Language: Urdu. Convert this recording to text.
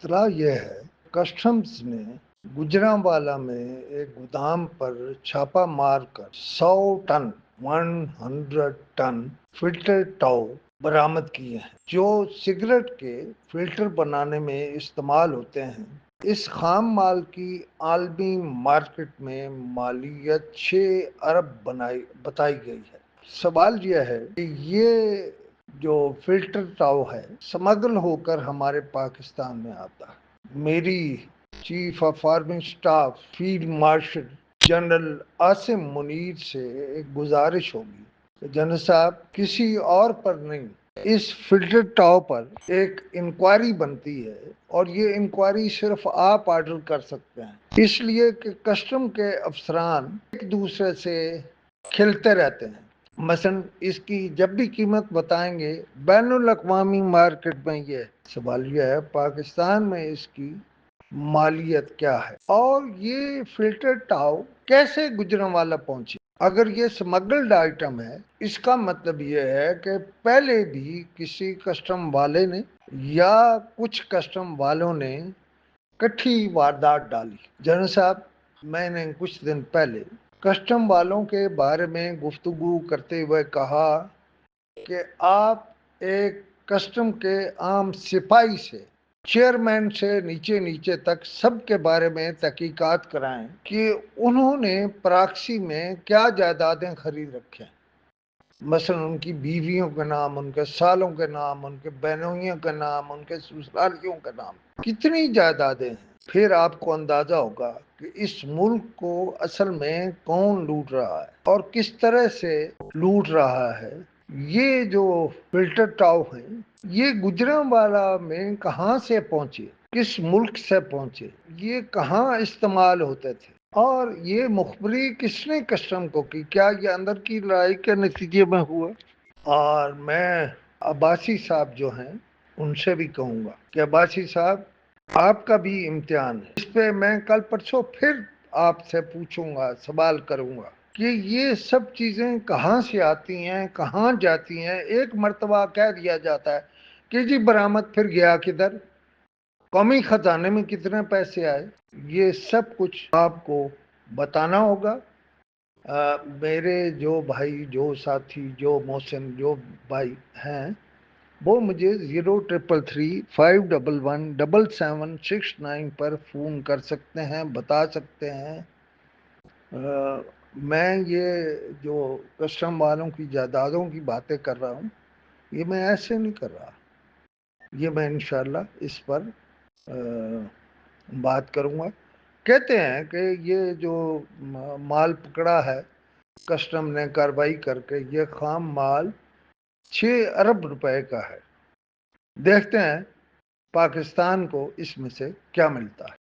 اطلاع یہ ہے کسٹمز نے گجرانوالہ میں ایک گودام پر چھاپا مار کر 100 ٹن فلٹر ٹاؤ برآمد کیے ہیں جو سگریٹ کے فلٹر بنانے میں استعمال ہوتے ہیں۔ اس خام مال کی عالمی مارکیٹ میں مالیت 6 ارب بتائی گئی ہے۔ سوال یہ ہے کہ یہ جو فلٹر ٹاؤ ہے سمگل ہو کر ہمارے پاکستان میں آتا ہے۔ میری chief of army staff field marshal general Asim Munir سے ایک گزارش ہوگی کہ جنرل صاحب کسی اور پر نہیں، اس فلٹر ٹاؤ پر ایک انکوائری بنتی ہے اور یہ انکوائری صرف آپ آرڈر کر سکتے ہیں، اس لیے کہ کسٹم کے افسران ایک دوسرے سے کھلتے رہتے ہیں۔ مثلا اس کی جب بھی قیمت بتائیں گے بین الاقوامی مارکیٹ میں یہ سوال یہ ہے پاکستان میں اس کی مالیت کیا ہے اور یہ فلٹر ٹاؤ کیسے گجرانوالہ پہنچی۔ اگر یہ سمگلڈ آئٹم ہے اس کا مطلب یہ ہے کہ پہلے بھی کسی کسٹم والے نے یا کچھ کسٹم والوں نے کٹھی واردات ڈالی۔ جنرل صاحب میں نے کچھ دن پہلے کسٹم والوں کے بارے میں گفتگو کرتے ہوئے کہا کہ آپ ایک کسٹم کے عام سپاہی سے چیئرمین سے نیچے تک سب کے بارے میں تحقیقات کرائیں کہ انہوں نے پراکسی میں کیا جائیدادیں خرید رکھیں، مثلا ان کی بیویوں کے نام، ان کے سالوں کے نام، ان کے بہنوئیوں کے نام، ان کے سسرالیوں کے نام، کتنی جائیدادیں ہیں۔ پھر آپ کو اندازہ ہوگا کہ اس ملک کو اصل میں کون لوٹ رہا ہے اور کس طرح سے لوٹ رہا ہے۔ یہ جو فلٹر ٹاؤ ہیں یہ گجرانوالہ میں کہاں سے پہنچے، کس ملک سے پہنچے، یہ کہاں استعمال ہوتے تھے اور یہ مخبری کس نے کسٹم کو کی، کیا یہ اندر کی لڑائی کے نتیجے میں ہوا۔ اور میں عباسی صاحب جو ہیں ان سے بھی کہوں گا کہ عباسی صاحب آپ کا بھی امتحان ہے، اس پہ میں کل پرسوں پھر آپ سے پوچھوں گا، سوال کروں گا کہ یہ سب چیزیں کہاں سے آتی ہیں، کہاں جاتی ہیں۔ ایک مرتبہ کہہ دیا جاتا ہے کہ جی برآمد، پھر گیا کدھر، قومی خزانے میں کتنے پیسے آئے، یہ سب کچھ آپ کو بتانا ہوگا۔ میرے جو بھائی، جو ساتھی، جو محسن، جو بھائی ہیں وہ مجھے 033351177769 پر فون کر سکتے ہیں، بتا سکتے ہیں۔ میں یہ جو کسٹم والوں کی جائیدادوں کی باتیں کر رہا ہوں یہ میں ایسے نہیں کر رہا، یہ میں انشاءاللہ اس پر بات کروں گا۔ کہتے ہیں کہ یہ جو مال پکڑا ہے کسٹم نے کارروائی کر کے، یہ خام مال 6 ارب روپے کا ہے۔ دیکھتے ہیں پاکستان کو اس میں سے کیا ملتا ہے۔